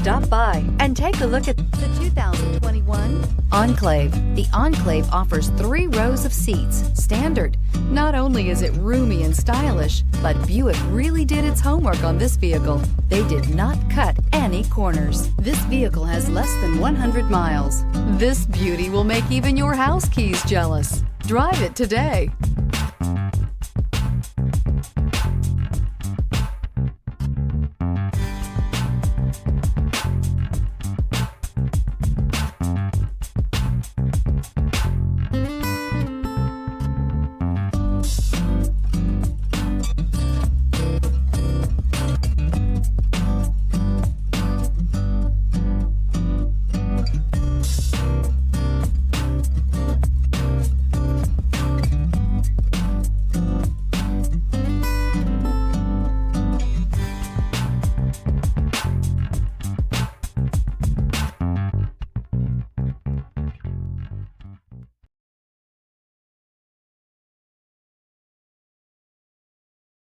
Stop by and take a look at the 2021 Enclave. The Enclave offers 3 rows of seats, standard. Not only is it roomy and stylish, but Buick really did its homework on this vehicle. They did not cut any corners. This vehicle has less than 100 miles. This beauty will make even your house keys jealous. Drive it today.